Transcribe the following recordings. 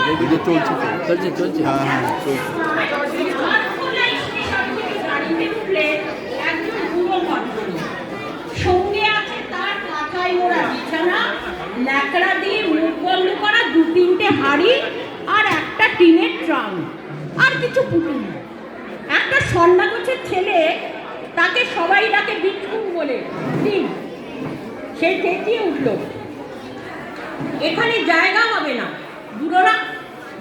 চলছে চলছে চলছে হ্যাঁ হ্যাঁ চলছে। সঙ্গে আছে তার কাঁথায় ওরা বিছানা, ন্যাকড়া দিয়ে মুখ বন্ধ করা 2-3টে হাঁড়ি আর একটা টিনের ট্রাম আর কিছু পুতুল। একটা সন্ন্যাগোছের ছেলে, তাকে সবাই ডাকে বিটকুন বলে, সে চেঁচিয়ে উঠল, এখানে জায়গা হবে না, বুড়োরা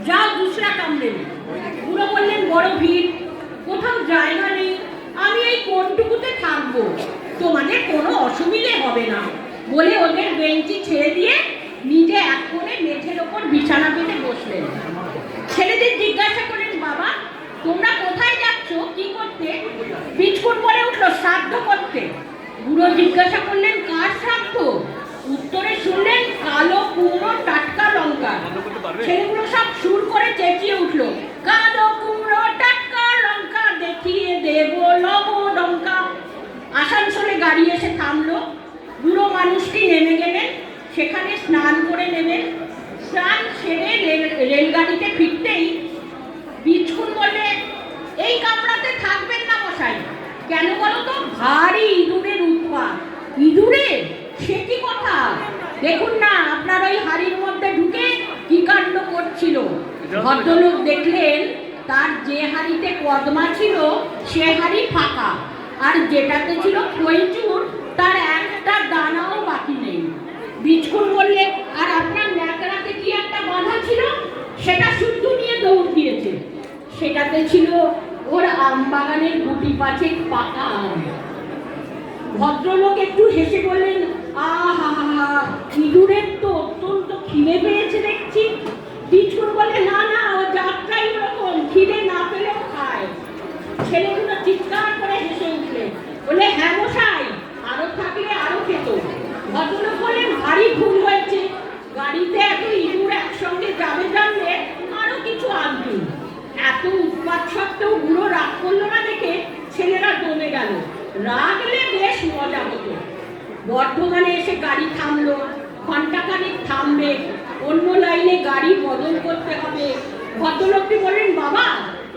যাও দুসরা কামড়ে। বুড়ো বললেন, বড় ভিড়, কোথাও জায়গা নেই, আমি এই কোনটুকুতে থাকবো, তোমাদের কোনো অসুবিধে হবে না বলে ওদের বেঞ্চি ছেড়ে দিয়ে নিজে এক কোণে মেঝের ওপর বিছানা পেতে বসলেন। ছেলেদের জিজ্ঞাসা করেন, বাবা তোমরা কোথায় যাচ্ছ, কি করতে? বিচকুট বলে উঠল, শ্রাদ্ধ করতে। বুড়ো জিজ্ঞাসা করলেন, কার শ্রাদ্ধ? উত্তরে শুনলেন, কালো কুমড়ো টাটকা লঙ্কা। ছেলেগুলো সব সুর করে চেঁচিয়ে উঠল, কালো কুমড়ো টাটকা লঙ্কা দেখিয়ে দেব লবডঙ্কা। আসানসোলে গাড়ি এসে থামলো। বুড়ো মানুষটি নেমে গেলেন, সেখানে স্নান করে নেবেন। স্নান সেরে রেলগাড়িতে ফিরতেই বিচকুন বলে, এই কামরাতে থাকবেন না মশাই। কেন বলো তো? ভারী ইঁদুরের উৎপাত। ইঁদুরের? সে কি কথা? দেখুন না আপনার ওই হাড়ির মধ্যে ঢুকে কি কাণ্ড করছিল। ভদ্রলোক দেখলেন তার যে হাড়িতে কদমা ছিল সে হাড়ি ফাঁকা, আর যেটাতে ছিল খইচুর তার একটা দানাও বাকি নেই। বিচকুন বললে, আর আপনার ন্যাকড়াতে কি একটা বাঁধা ছিল? সেটা শুদ্ধ নিয়ে দৌড় দিয়েছে। সেটাতে ছিল ওর আম বাগানের গুটি পাঁচেক পাকা আম। ভদ্রলোক একটু হেসে বললেন, আহা, ইঁদুরের তো অত্যন্ত খিদে পেয়েছে দেখছি। বিচকুন বলে, না না, ও যাত্রাই ওরকম, খিদে না পেলেও খায়। ছেলেগুলো চিৎকার করে হেসে উঠলে, বলে, হ্যাঁ মশাই, আরো থাকলে আরো খেত। ভদ্রলোক বললেন, ভারী ভুল হয়েছে, গাড়িতে এত ইঁদুর একসঙ্গে যাবে জানলে আরো কিছু আনতুন। এত উৎপাত সত্ত্বেও বুড়ো রাগ করলো না দেখে ছেলেরা দমে গেল। রাগলে বেশ মজা হতো। বর্ধমানে এসে গাড়ি থামলো, ঘন্টাখানেক থামবে, অন্য লাইনে গাড়ি বদল করতে হবে। ভদ্রলোকটি বললেন, বাবা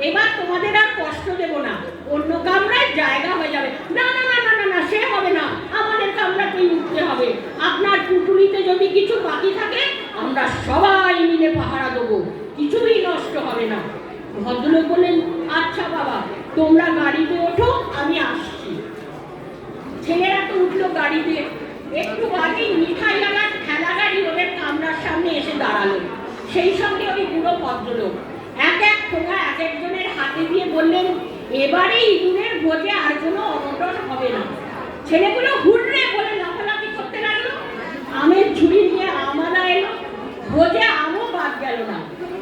এবার তোমাদের আর কষ্ট দেব না, অন্য কামরায় জায়গা হয়ে যাবে। না না না না না না, সে হবে না, আমাদের কামরাতেই উঠতে হবে। আপনার পুটুলিতে যদি কিছু বাকি থাকে আমরা সবাই মিলে পাহারা দেবো, কিছুই নষ্ট হবে না। ভদ্রলোক বললেন, আচ্ছা বাবা, তোমরা গাড়িতে ওঠো, আমি আসছি। ছেলেরা তো উঠলো গাড়িতে। একটু আগেই মিঠাইওয়ালার ঠেলা গাড়ি ওদের কামরার সামনে এসে দাঁড়ালো, সেই সঙ্গে ওই বুড়ো ভদ্রলোক। এক এক ঠোঙা এক একজনের হাতে দিয়ে বললেন, এবারে ইঁদুরের ভোজে আর কোনো অনটন হবে না। ছেলেগুলো হুড়রে বলে লাফালাফি করতে লাগলো। আমের ঝুড়ি নিয়ে আমারা এলো, ভোজে আমও বাদ গেল না।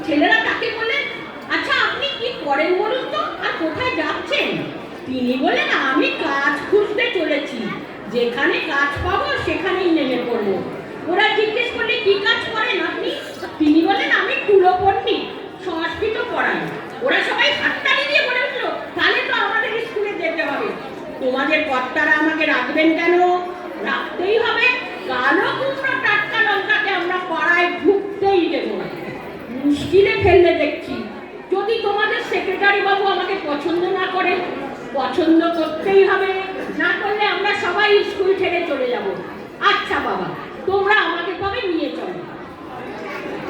ছেলেরা তাকে বললেন, আচ্ছা আপনি কি করেন বলুন তো, আর কোথায় যাচ্ছেন? তিনি বলেন, আমি কাজ খুঁজতে চলেছি, যেখানে কাজ পাবো সেখানেই নেমে পড়বো। ওরা জিজ্ঞেস করলে, কি কাজ করেন আপনি? তিনি বলেন, আমি কুলো পণ্ডিত, সংস্কৃত পড়াই। ওরা সবাই হাততালি দিয়ে বলে উঠলো, তাহলে তো আমাদের স্কুলে যেতে হবে। তোমাদের কর্তারা আমাকে রাখবেন কেন? রাখতেই হবে, কালো কুমড়ো টাটকা লঙ্কাকে আমরা পাড়ায় ঢুকতেই দেবো না। মুশকিলে ফেললে দেখছি। যদি তোমাদের সেক্রেটারি বাবু আমাকে পছন্দ না করে, পছন্দ করতেই হবে, না করলে আমরা সবাই স্কুল ছেড়ে চলে যাব। আচ্ছা বাবা, তোমরা আমাকে কবে নিয়ে চলো।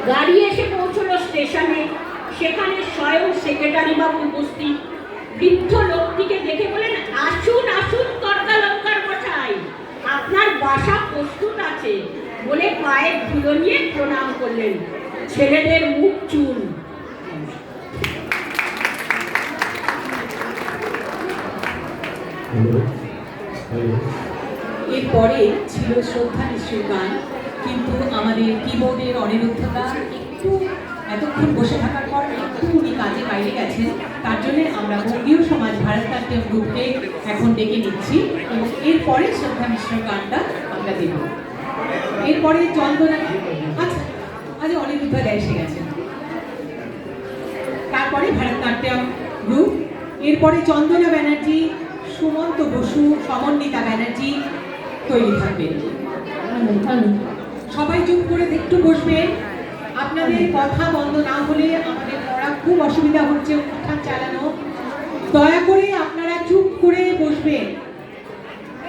গাড়ি এসে পৌঁছলো স্টেশনে। সেখানে স্বয়ং সেক্রেটারি বাবু উপস্থিত। বৃদ্ধ লোকটিকে দেখে বলেন, আসুন আসুন তর্কা লঙ্কার মশাই, আপনার বাসা প্রস্তুত আছে বলে পায়ের ধুলো নিয়ে প্রণাম করলেন। ছেলেদের মুখ চুল। এরপরে ছিল শ্রদ্ধা মিশ্রের গান, কিন্তু আমাদের কিবোর্ডের অনিরুদ্ধতা একটু এতক্ষণ বসে থাকার পর একটু উনি কাজে বাইরে গেছেন, তার জন্য আমরা বঙ্গীয় সমাজ ভারতনাট্যম গ্রুপকে এখন ডেকে নিচ্ছি এবং এরপরে শ্রদ্ধা মিশ্রের গানটা আমরা দেব। এরপরে চন্দনা, আচ্ছা আজ অনিরুদ্ধা এসে গেছেন, তারপরে ভারতনাট্যম গ্রুপ, এরপরে চন্দনা ব্যানার্জি, সুমন্ত বসু, সমন্বিতা ব্যানার্জি তৈরি থাকবেন। সবাই চুপ করে একটু বসবেন। আপনাদের কথা বন্ধ না হলে আমাদের পড়া খুব অসুবিধা হচ্ছে অনুষ্ঠান চালানো। দয়া করে আপনারা চুপ করে বসবেন।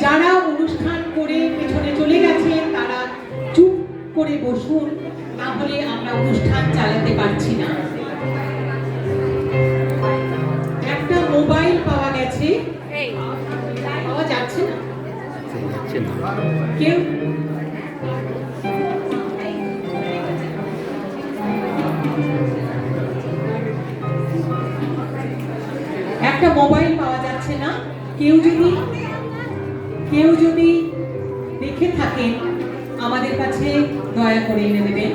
যারা অনুষ্ঠান করে পেছনে চলে গেছেন তারা চুপ করে বসুন, না হলে আমরা অনুষ্ঠান চালাতে পারছি না। একটা মোবাইল পাওয়া গেছে, পাওয়া যাচ্ছে না যাচ্ছে না। কেউ। একটা মোবাইল পাওয়া যাচ্ছে না। কেউ যদি দেখে থাকেন আমাদের কাছে দয়া করে এনে দেবেন।